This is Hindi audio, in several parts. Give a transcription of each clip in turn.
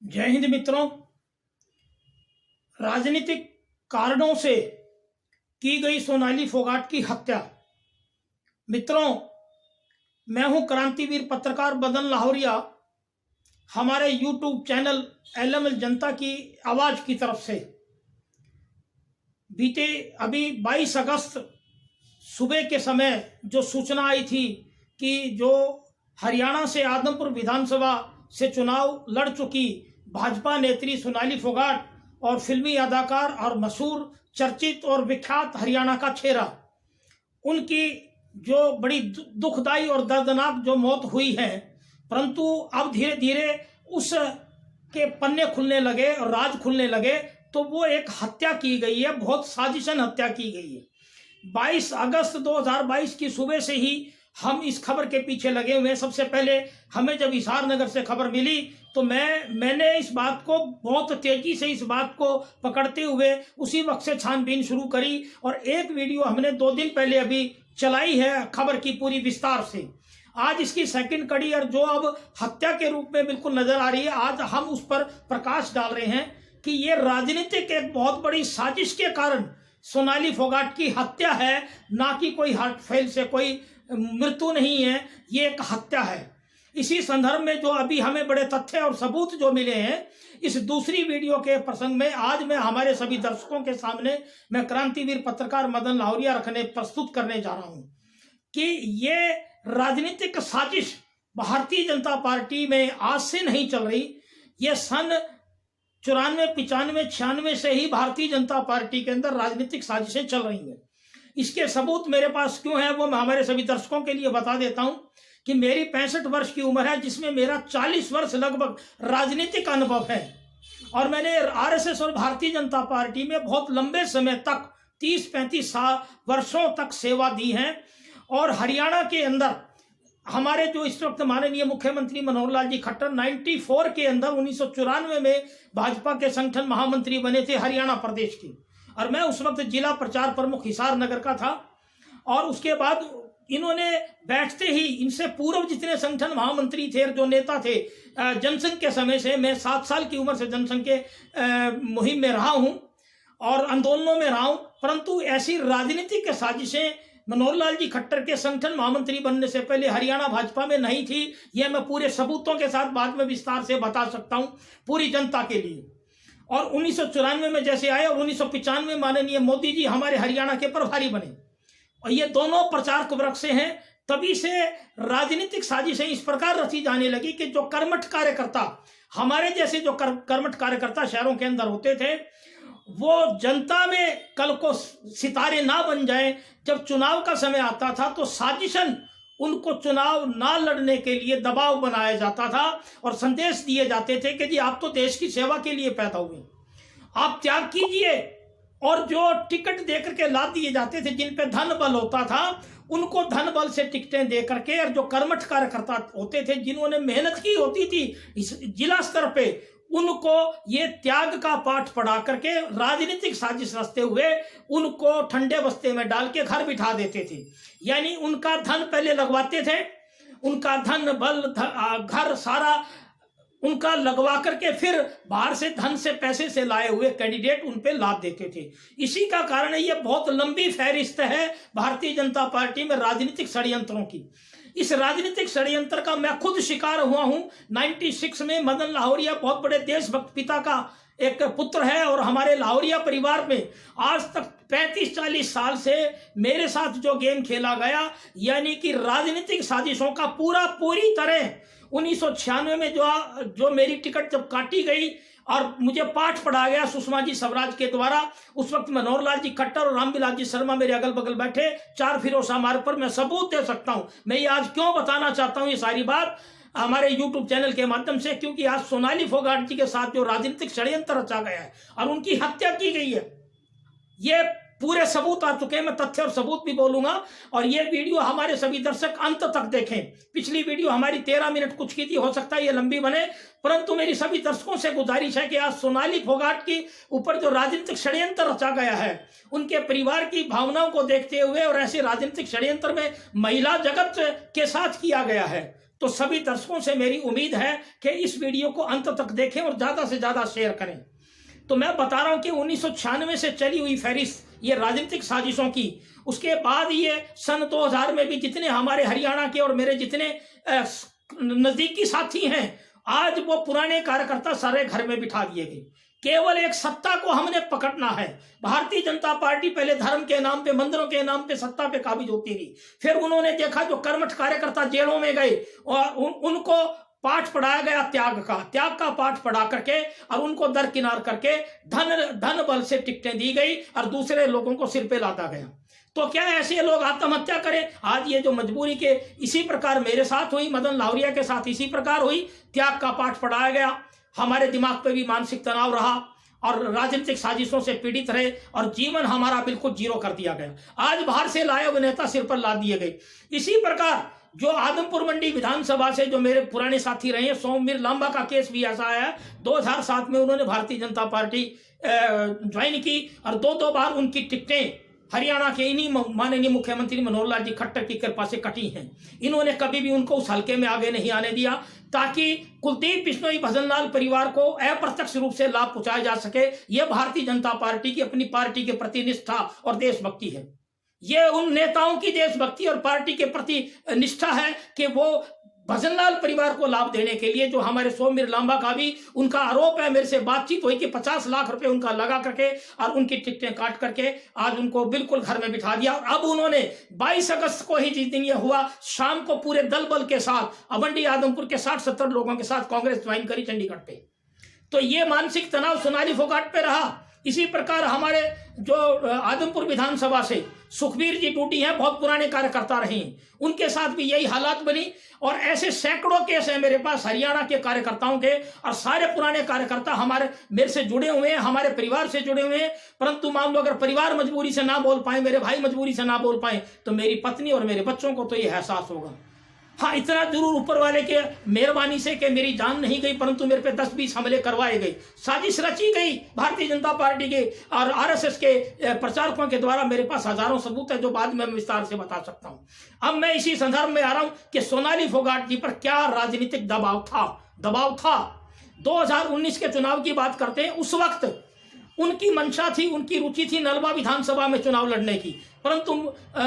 जय हिंद मित्रों। राजनीतिक कारणों से की गई सोनाली फोगाट की हत्या। मित्रों, मैं हूं क्रांतिवीर पत्रकार बदन लाहौरिया, हमारे YouTube चैनल एलएमएल जनता की आवाज की तरफ से। बीते अभी 22 अगस्त सुबह के समय जो सूचना आई थी कि जो हरियाणा से आदमपुर विधानसभा से चुनाव लड़ चुकी भाजपा नेत्री सोनाली फोगाट और फिल्मी अदाकार और मशहूर चर्चित और विख्यात हरियाणा का चेहरा, उनकी जो बड़ी दुखदाई और दर्दनाक जो मौत हुई है, परंतु अब धीरे धीरे उस के पन्ने खुलने लगे और राज खुलने लगे। तो वो एक हत्या की गई है, बहुत साजिशन हत्या की गई है। 22 अगस्त 2022 की सुबह से ही हम इस खबर के पीछे लगे हुए हैं। सबसे पहले हमें जब हिसार नगर से खबर मिली तो मैंने इस बात को बहुत तेजी से इस बात को पकड़ते हुए उसी वक्त से छानबीन शुरू करी और एक वीडियो हमने 2 दिन पहले अभी चलाई है खबर की पूरी विस्तार से। आज इसकी सेकंड कड़ी और जो अब हत्या के रूप में बिल्कुल नजर आ रही है, आज हम उस पर प्रकाश डाल रहे हैं कि ये राजनीतिक एक बहुत बड़ी साजिश के कारण सोनाली फोगाट की हत्या है, ना कि कोई हार्ट फेल से कोई मृत्यु नहीं है, ये एक हत्या है। इसी संदर्भ में जो अभी हमें बड़े तथ्य और सबूत जो मिले हैं, इस दूसरी वीडियो के प्रसंग में आज मैं हमारे सभी दर्शकों के सामने मैं क्रांतिवीर पत्रकार मदन लाहौरिया प्रस्तुत करने जा रहा हूं कि ये राजनीतिक साजिश भारतीय जनता पार्टी में आज से नहीं चल रही। ये सन 94, 95, 96 से ही भारतीय जनता पार्टी के अंदर राजनीतिक साजिशें चल रही हैं। इसके सबूत मेरे पास क्यों है वो मैं हमारे सभी दर्शकों के लिए बता देता हूं कि मेरी 65 वर्ष की उम्र है, जिसमें मेरा 40 वर्ष लगभग राजनीतिक अनुभव है और मैंने आरएसएस और भारतीय जनता पार्टी में बहुत लंबे समय तक 30-35 वर्षों तक सेवा दी है। और हरियाणा के अंदर हमारे जो इस वक्त माननीय मुख्यमंत्री मनोहर लाल जी खट्टर 94 के अंदर 1994 में भाजपा के संगठन महामंत्री बने थे हरियाणा प्रदेश के, और मैं उस वक्त जिला प्रचार प्रमुख हिसार नगर का था। और उसके बाद इन्होंने बैठते ही इनसे पूर्व जितने संगठन महामंत्री थे, जो नेता थे, जनसंघ के समय से मैं 7 साल की उम्र से जनसंघ के मुहिम में रहा हूं और आंदोलनों में रहा हूं, परंतु ऐसी राजनीतिक साजिशें मनोहर लाल जी खट्टर के संगठन महामंत्री बनने से पहले हरियाणा भाजपा में नहीं थी। यह मैं पूरे सबूतों के साथ बाद में विस्तार से बता सकता हूं पूरी जनता के लिए। और 1994 में जैसे आए और 1995 में माननीय मोदी जी हमारे हरियाणा के प्रभारी बने, और ये दोनों प्रचारक वर्ग से हैं। तभी से राजनीतिक साजिशें इस प्रकार रची जाने लगी कि जो कर्मठ कार्यकर्ता, हमारे जैसे जो कर्मठ कार्यकर्ता शहरों के अंदर होते थे, वो जनता में कल को सितारे ना बन जाएं। जब चुनाव का समय आता था तो साजिशन उनको चुनाव ना लड़ने के लिए दबाव बनाया जाता था और संदेश दिए जाते थे कि जी आप तो देश की सेवा के लिए पैदा हुए, आप त्याग कीजिए। और जो टिकट देकर के लाद दिए जाते थे, जिन पे धन बल होता था, उनको धन बल से टिकटें दे करके, और जो कर्मठ कार्यकर्ता होते थे जिन्होंने मेहनत की होती थी इस जिला स्तर पे, उनको ये त्याग का पाठ पढ़ा करके राजनीतिक साजिश रचते हुए उनको ठंडे बस्ते में डाल के घर बिठा देते थे। यानी उनका धन पहले लगवाते थे, उनका धन बल घर सारा उनका लगवा करके फिर बाहर से धन से पैसे से लाए हुए कैंडिडेट उन पे लाद देते थे। इसी का कारण है, ये बहुत लंबी फहरिस्त है भारतीय जनता पार्टी में राजनीतिक षड्यंत्रों की। इस राजनीतिक षड्यंत्र का मैं खुद शिकार हुआ हूं। 96 में मदन लाहौरिया बहुत बड़े देशभक्त पिता का एक पुत्र है और हमारे लाहौरिया परिवार में आज तक 35-40 साल से मेरे साथ जो गेम खेला गया, यानी कि राजनीतिक साजिशों का पूरी तरह 1996 में जो मेरी टिकट जब काटी गई और मुझे पाठ पढ़ाया गया सुषमा जी स्वराज के द्वारा, उस वक्त मनोहर लाल जी खट्टर और रामविलास जी शर्मा मेरे अगल बगल बैठे 4 फिरोजा मार्ग पर। मैं सबूत दे सकता हूं। मैं ये आज क्यों बताना चाहता हूं ये सारी बात हमारे YouTube चैनल के माध्यम से, क्योंकि आज सोनाली फोगाट जी के साथ जो राजनीतिक षड्यंत्र रचा गया है और उनकी हत्या की गई है, ये पूरे सबूत आ चुके हैं। मैं तथ्य और सबूत भी बोलूंगा और ये वीडियो हमारे सभी दर्शक अंत तक देखें। पिछली वीडियो हमारी 13 मिनट कुछ की थी, हो सकता है ये लंबी बने, परंतु मेरी सभी दर्शकों से गुजारिश है कि आज सोनाली फोगाट के ऊपर जो राजनीतिक षड्यंत्र रचा गया है, उनके परिवार की भावनाओं को देखते हुए और ऐसे राजनीतिक षड्यंत्र में महिला जगत के साथ किया गया है, तो सभी दर्शकों से मेरी उम्मीद है कि इस वीडियो को अंत तक देखें और ज़्यादा से ज़्यादा शेयर करें। तो मैं बता रहा हूं कि 1996 से चली हुई फहरिस्त ये राजनीतिक साजिशों की, उसके बाद ये सन 2000 में भी जितने हमारे हरियाणा के और मेरे जितने नज़दीकी साथी हैं, आज वो पुराने कार्यकर्ता सारे घर में बिठा दिए गए। केवल एक सत्ता को हमने पकड़ना है। भारतीय जनता पार्टी पहले धर्म के नाम पे, मंदिरों के नाम पे सत्ता पे काबिज होती रही। फिर उन्होंने देखा जो कर्मठ कार्यकर्ता जेलों में गए और उनको पाठ पढ़ाया गया त्याग का पाठ पढ़ा करके और उनको दरकिनार करके धन बल से टिकटें दी गई और दूसरे लोगों को सिर पे लादा गया। तो क्या ऐसे लोग आत्महत्या करें? आज ये जो मजबूरी के इसी प्रकार मेरे साथ हुई, मदन लावरिया के साथ इसी प्रकार हुई, त्याग का पाठ पढ़ाया गया, हमारे दिमाग पे भी मानसिक तनाव रहा और राजनीतिक साजिशों से पीड़ित रहे और जीवन हमारा बिल्कुल जीरो कर दिया गया। आज बाहर से लाए हुए नेता सिर पर ला दिए गए। इसी प्रकार जो आदमपुर मंडी विधानसभा से जो मेरे पुराने साथी रहे हैं, सोमवीर लांबा का केस भी ऐसा है। 2007 में उन्होंने भारतीय जनता पार्टी ज्वाइन की और दो बार उनकी टिकटें हरियाणा के इन्हीं माननीय मुख्यमंत्री मनोहर लाल जी खट्टर की कृपा से कटी हैं। इन्होंने कभी भी उनको उस हलके में आगे नहीं आने दिया ताकि कुलदीप बिश्नोई भजनलाल परिवार को अप्रत्यक्ष रूप से लाभ पहुंचाया जा सके। यह भारतीय जनता पार्टी की अपनी पार्टी के प्रति निष्ठा और देशभक्ति है। ये उन नेताओं की देशभक्ति और पार्टी के प्रति निष्ठा है कि वो भजनलाल परिवार को लाभ देने के लिए, जो हमारे सोमवीर लांबा का भी उनका आरोप है, मेरे से बातचीत हुई कि 50 लाख रुपए उनका लगा करके और उनकी टिकटें काट करके आज उनको बिल्कुल घर में बिठा दिया। और अब उन्होंने 22 अगस्त को ही जिस दिन ये हुआ, शाम को पूरे दल बल के साथ अबंडी आदमपुर के 60-70 लोगों के साथ कांग्रेस ज्वाइन करी चंडीगढ़ पे। तो ये मानसिक तनाव सोनाली फोगाट पे रहा। इसी प्रकार हमारे जो आदमपुर विधानसभा से सुखबीर जी टूटी हैं, बहुत पुराने कार्यकर्ता रहे हैं, उनके साथ भी यही हालात बनी। और ऐसे सैकड़ों केस हैं मेरे पास हरियाणा के कार्यकर्ताओं के, और सारे पुराने कार्यकर्ता हमारे मेरे से जुड़े हुए हैं, हमारे परिवार से जुड़े हुए हैं। परंतु मान लो अगर परिवार मजबूरी से ना बोल पाए, मेरे भाई मजबूरी से ना बोल पाए, तो मेरी पत्नी और मेरे बच्चों को तो ये एहसास होगा। हाँ, इतना जरूर ऊपर वाले के मेहरबानी से कि मेरी जान नहीं गई, परंतु मेरे पे 10-20 हमले करवाए गए। साजिश रची गई भारतीय जनता पार्टी के और आरएसएस के प्रचारकों के द्वारा। मेरे पास हजारों सबूत है जो बाद में मैं विस्तार से बता सकता हूं। अब मैं इसी संदर्भ में आ रहा हूं कि सोनाली फोगाट जी पर क्या राजनीतिक दबाव था। 2019 के चुनाव की बात करते हैं। उस वक्त उनकी मंशा थी, उनकी रुचि थी नलवा विधानसभा में चुनाव लड़ने की, परंतु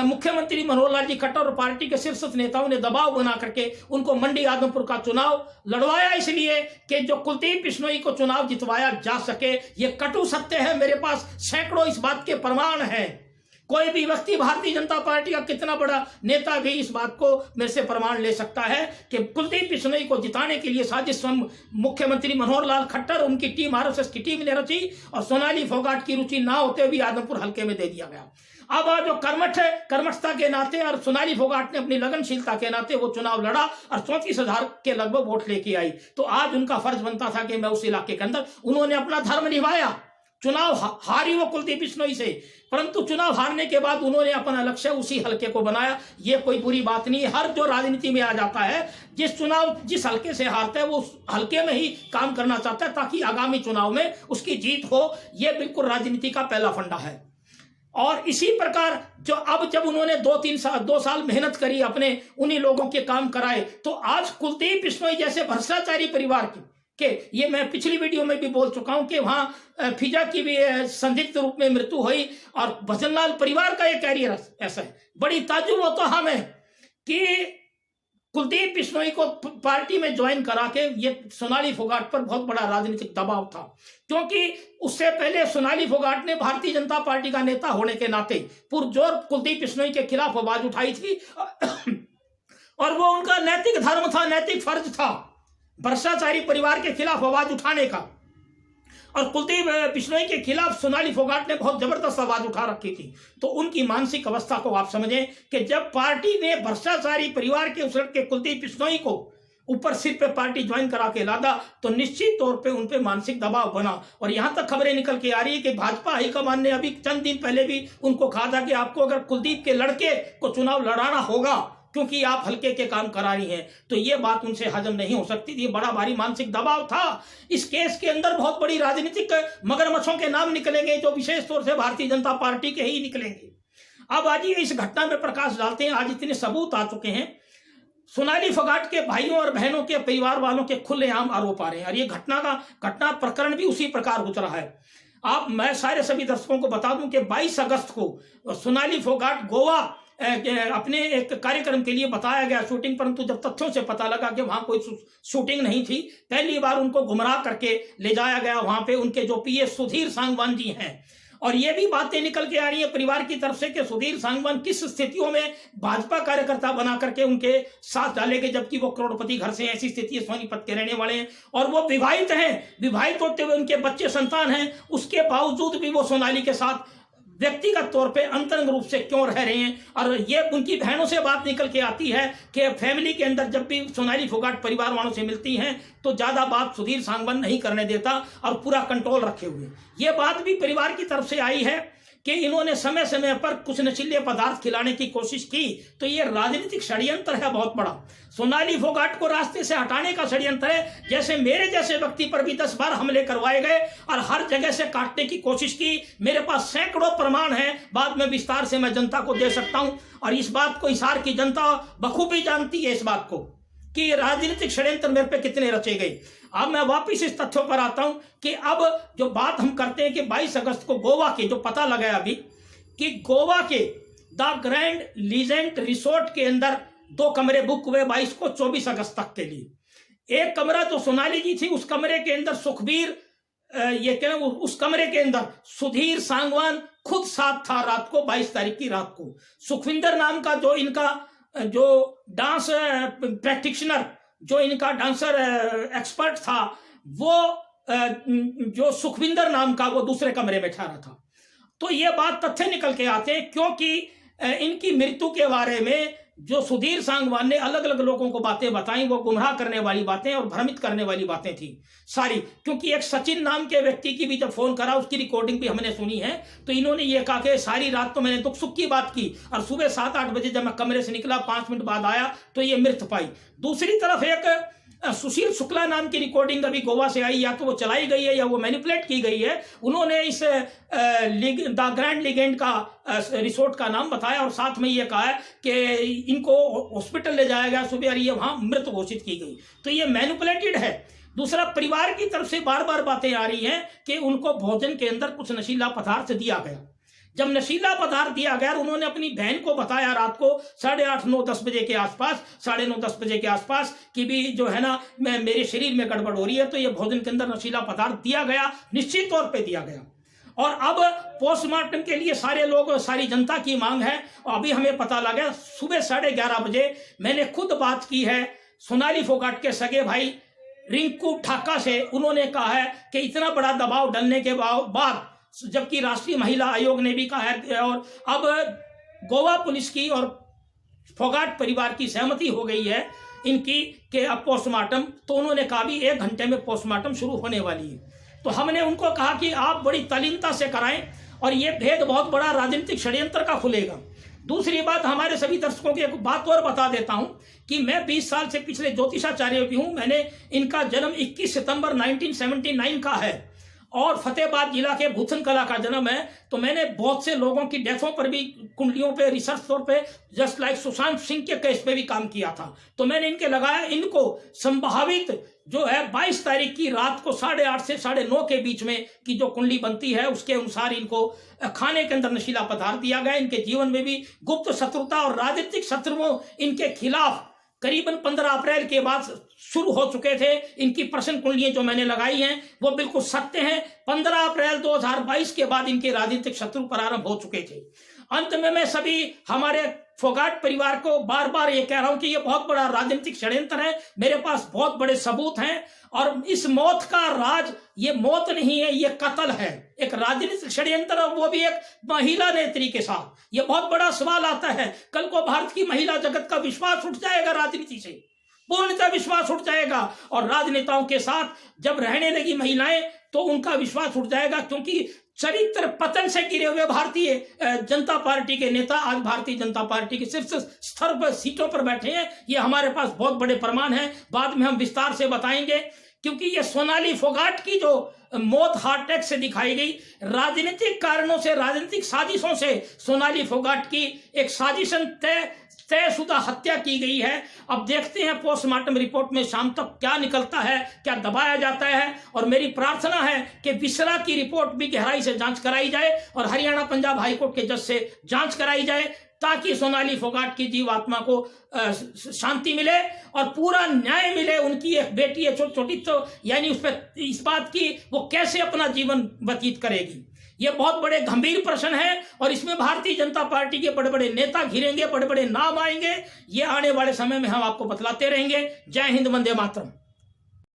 मुख्यमंत्री मनोहर लाल जी खट्टर और पार्टी के शीर्ष नेताओं ने दबाव बना करके उनको मंडी आदमपुर का चुनाव लड़वाया, इसलिए कि जो कुलदीप बिश्नोई को चुनाव जितवाया जा सके। ये कटु सत्य है, मेरे पास सैकड़ों इस बात के प्रमाण हैं। कोई भी व्यक्ति भारतीय जनता पार्टी का कितना बड़ा नेता भी इस बात को मेरे से प्रमाण ले सकता है कि कुलदीप बिश्नोई को जिताने के लिए साजिश मुख्यमंत्री मनोहर लाल खट्टर, उनकी टीम, आरएसएस की टीम ने रची और सोनाली फोगाट की रुचि ना होते हुए आदमपुर हल्के में दे दिया गया। अब आज जो कर्मठ है, कर्मठता के नाते और सोनाली फोगाट ने अपनी लगनशीलता के नाते वो चुनाव लड़ा और 34,000 के लगभग वोट लेके आई। तो आज उनका फर्ज बनता था कि मैं उस इलाके के अंदर, उन्होंने अपना धर्म निभाया। चुनाव हारी वो कुलदीप बिश्नोई से, परंतु चुनाव हारने के बाद उन्होंने अपना लक्ष्य उसी हलके को बनाया। ये कोई बुरी बात नहीं है। हर जो राजनीति में आ जाता है, जिस हलके से हारता है वो उस हलके में ही काम करना चाहता है ताकि आगामी चुनाव में उसकी जीत हो। ये बिल्कुल राजनीति का पहला फंडा है। और इसी प्रकार जब उन्होंने 2 साल मेहनत करी, अपने उन्हीं लोगों के काम कराए, तो आज कुलदीप बिश्नोई जैसे भ्रष्टाचारी परिवार के ये मैं पिछली वीडियो में भी बोल चुका हूं कि वहां फिजा की भी संदिग्ध रूप में मृत्यु हुई और भजनलाल परिवार का ये कैरियर ऐसा है। बड़ी ताज्जुब होता हमें कि कुलदीप बिश्नोई को पार्टी में ज्वाइन करा के ये सोनाली फोगाट पर बहुत बड़ा राजनीतिक दबाव था, क्योंकि उससे पहले सोनाली फोगाट ने भारतीय जनता पार्टी का नेता होने के नाते पुरजोर कुलदीप बिश्नोई के खिलाफ आवाज उठाई थी और वो उनका नैतिक धर्म था, नैतिक फर्ज था भ्रष्टाचारी परिवार के खिलाफ आवाज उठाने का। और कुलदीप बिश्नोई के खिलाफ सोनाली फोगाट ने बहुत जबरदस्त आवाज उठा रखी थी। तो उनकी मानसिक अवस्था को आप समझें कि जब पार्टी ने भ्रष्टाचारी परिवार के उस लड़के कुलदीप बिश्नोई को ऊपर सिर पे पार्टी ज्वाइन करा के लादा, तो निश्चित तौर पे उन पे मानसिक दबाव बना। और यहां तक खबरें निकल के आ रही है कि भाजपा हाईकमान ने अभी चंद दिन पहले भी उनको कहा था कि आपको अगर कुलदीप के लड़के को चुनाव लड़ाना होगा क्योंकि आप हल्के के काम करा रही हैं, तो ये बात उनसे हजम नहीं हो सकती थी। बड़ा भारी मानसिक दबाव था। इस केस के अंदर बहुत बड़ी राजनीतिक मगरमच्छों के नाम निकलेंगे जो विशेष तौर से भारतीय जनता पार्टी के ही निकलेंगे। अब आज इस घटना में प्रकाश डालते हैं। आज इतने सबूत आ चुके हैं। सोनाली फोगाट के भाइयों और बहनों के परिवार वालों के खुलेआम आरोप आ रहे हैं और ये घटना प्रकरण भी उसी प्रकार गुजरा है। मैं सारे सभी दर्शकों को बता दूं कि 22 अगस्त को सोनाली फोगाट गोवा अपने एक कार्यक्रम के लिए बताया गया शूटिंग, परंतु जब तथ्यों से पता लगा कि वहां कोई शूटिंग नहीं थी, पहली बार उनको गुमराह करके ले जाया गया। वहां पे उनके जो पीए सुधीर सांगवान जी हैं, और ये भी बातें निकल के आ रही है परिवार की तरफ से कि सुधीर सांगवान किस स्थितियों में भाजपा कार्यकर्ता बना करके उनके साथ डाले गए, जबकि वो करोड़पति घर से, ऐसी स्थिति है, सोनीपत के रहने वाले हैं और वो विवाहित हैं। विवाहित होते हुए उनके बच्चे संतान हैं, उसके बावजूद भी वो सोनाली के साथ व्यक्तिगत तौर पे अंतरंग रूप से क्यों रह रहे हैं। और ये उनकी बहनों से बात निकल के आती है कि फैमिली के अंदर जब भी सोनाली फोगाट परिवार वालों से मिलती हैं तो ज्यादा बात सुधीर सांगवान नहीं करने देता और पूरा कंट्रोल रखे हुए। ये बात भी परिवार की तरफ से आई है कि इन्होंने समय समय पर कुछ नशीले पदार्थ खिलाने की कोशिश की, तो ये राजनीतिक षड्यंत्र है बहुत बड़ा। सोनाली फोगाट को रास्ते से हटाने का षड्यंत्र है। जैसे मेरे जैसे व्यक्ति पर भी 10 बार हमले करवाए गए और हर जगह से काटने की कोशिश की। मेरे पास सैकड़ों प्रमाण हैं, बाद में विस्तार से मैं जनता को दे सकता हूं। और इस बात को हिसार की जनता बखूबी जानती है, इस बात को कि राजनीतिक षड्यंत्र मेरे पे कितने रचे गए। अब मैं वापिस इस तथ्यों पर आता हूं कि अब जो बात हम करते हैं कि 22 अगस्त को गोवा के जो पता लगाया अभी कि गोवा के द ग्रैंड लीजेंट रिसोर्ट के अंदर 2 कमरे बुक हुए 22 को 24 अगस्त तक के लिए। एक कमरा तो सोनाली जी थी, उस कमरे के अंदर सुखबीर उस कमरे के अंदर सुधीर सांगवान खुद साथ था। रात को 22 तारीख की रात को सुखविंदर नाम का जो इनका जो डांस प्रैक्टिशनर, जो इनका डांसर एक्सपर्ट था, वो जो सुखविंदर नाम का वो दूसरे कमरे में ठहरा था। तो ये बात तथ्य निकल के आते हैं क्योंकि इनकी मृत्यु के बारे में जो सुधीर सांगवान ने अलग अलग लोगों को बातें बताई, वो गुमराह करने वाली बातें और भ्रमित करने वाली बातें थी सारी। क्योंकि एक सचिन नाम के व्यक्ति की भी जब फोन करा, उसकी रिकॉर्डिंग भी हमने सुनी है, तो इन्होंने ये कहा कि सारी रात तो मैंने दुख सुख की बात की और सुबह 7-8 बजे जब मैं कमरे से निकला 5 मिनट बाद आया तो ये मृत पाई। दूसरी तरफ एक सुशील शुक्ला नाम की रिकॉर्डिंग अभी गोवा से आई, या तो वो चलाई गई है या वो मैनिपुलेट की गई है। उन्होंने इस द ग्रैंड लीजेंड का रिसोर्ट का नाम बताया और साथ में ये कहा है कि इनको हॉस्पिटल ले जाया गया सुबह और ये वहां मृत घोषित की गई। तो ये मैनिपुलेटेड है। दूसरा, परिवार की तरफ से बार बार बातें आ रही हैं कि उनको भोजन के अंदर कुछ नशीला पदार्थ दिया गया। जब नशीला पदार्थ दिया गया, उन्होंने अपनी बहन को बताया रात को 8:30, 9, 10 बजे के आसपास, 9:30, 10 बजे के आसपास कि भी जो है ना मेरे शरीर में गड़बड़ हो रही है, तो ये भोजन के अंदर नशीला पदार्थ दिया गया, निश्चित तौर पे दिया गया। और अब पोस्टमार्टम के लिए सारे लोग, सारी जनता की मांग है। और अभी हमें पता लगा सुबह 11:30 बजे मैंने खुद बात की है सोनाली फोगाट के सगे भाई रिंकू ठाका से। उन्होंने कहा है कि इतना बड़ा दबाव डालने के बाद, जबकि राष्ट्रीय महिला आयोग ने भी कहा है और अब गोवा पुलिस की और फोगाट परिवार की सहमति हो गई है इनकी कि अब पोस्टमार्टम, तो उन्होंने कहा भी 1 घंटे में पोस्टमार्टम शुरू होने वाली है। तो हमने उनको कहा कि आप बड़ी तल्लीनता से कराएं और ये भेद बहुत बड़ा राजनीतिक षड्यंत्र का खुलेगा। दूसरी बात, हमारे सभी दर्शकों की एक बात और बता देता हूं कि मैं 20 साल से पिछले ज्योतिषाचार्य भी हूं। मैंने इनका जन्म 21 सितंबर 1979 का है और फतेहाबाद जिला के भूथन कला का जन्म है। तो मैंने बहुत से लोगों की डेथों पर भी कुंडलियों पे रिसर्च तौर पे, जस्ट लाइक सुशांत सिंह के केस पे भी काम किया था। तो मैंने इनके लगाया, इनको संभावित जो है 22 तारीख की रात को 8:30 से 9:30 के बीच में की जो कुंडली बनती है उसके अनुसार इनको खाने के अंदर नशीला पदार्थ दिया गया। इनके जीवन में भी गुप्त शत्रुता और राजनीतिक शत्रुओं इनके खिलाफ करीबन 15 अप्रैल के बाद शुरू हो चुके थे। इनकी प्रश्न कुंडलियां जो मैंने लगाई हैं वो बिल्कुल सत्य हैं। 15 अप्रैल 2022 के बाद इनके राजनीतिक शत्रु प्रारंभ हो चुके थे। अंत में मैं सभी हमारे फोगाट परिवार को बार बार ये कह रहा हूं कि ये बहुत बड़ा राजनीतिक षड्यंत्र है। मेरे पास बहुत बड़े सबूत हैं और इस मौत का राज, ये मौत नहीं है, ये कत्ल है, एक राजनीतिक षड्यंत्र, और वो भी एक महिला नेत्री के साथ। ये बहुत बड़ा सवाल आता है, कल को भारत की महिला जगत का विश्वास उठ जाएगा, राजनीति से पूर्णतः विश्वास उठ जाएगा। और राजनेताओं के साथ जब रहने लगी महिलाएं तो उनका विश्वास उठ जाएगा, क्योंकि चरित्र पतन से गिरे हुए भारतीय जनता पार्टी के नेता आज भारतीय जनता पार्टी के शीर्ष स्तर पर सीटों पर बैठे हैं। ये हमारे पास बहुत बड़े प्रमाण हैं, बाद में हम विस्तार से बताएंगे क्योंकि ये सोनाली फोगाट की जो मौत हार्ट अटैक से दिखाई गई, राजनीतिक कारणों से, राजनीतिक साजिशों से सोनाली फोगाट की एक साजिशन तयशुदा हत्या की गई है। अब देखते हैं पोस्टमार्टम रिपोर्ट में शाम तक क्या निकलता है, क्या दबाया जाता है। और मेरी प्रार्थना है कि बिसरा की रिपोर्ट भी गहराई से जांच कराई जाए और हरियाणा पंजाब हाईकोर्ट के जज से जांच कराई जाए, ताकि सोनाली फोगाट की जीवात्मा को शांति मिले और पूरा न्याय मिले। उनकी एक बेटी है छोटी, तो यानी उस पर इस बात की वो कैसे अपना जीवन व्यतीत करेगी। ये बहुत बड़े गंभीर प्रश्न है और इसमें भारतीय जनता पार्टी के बड़े बड़े नेता घिरेंगे, बड़े बड़े नाम आएंगे। ये आने वाले समय में हम आपको बतलाते रहेंगे। जय हिंद, वंदे मातरम।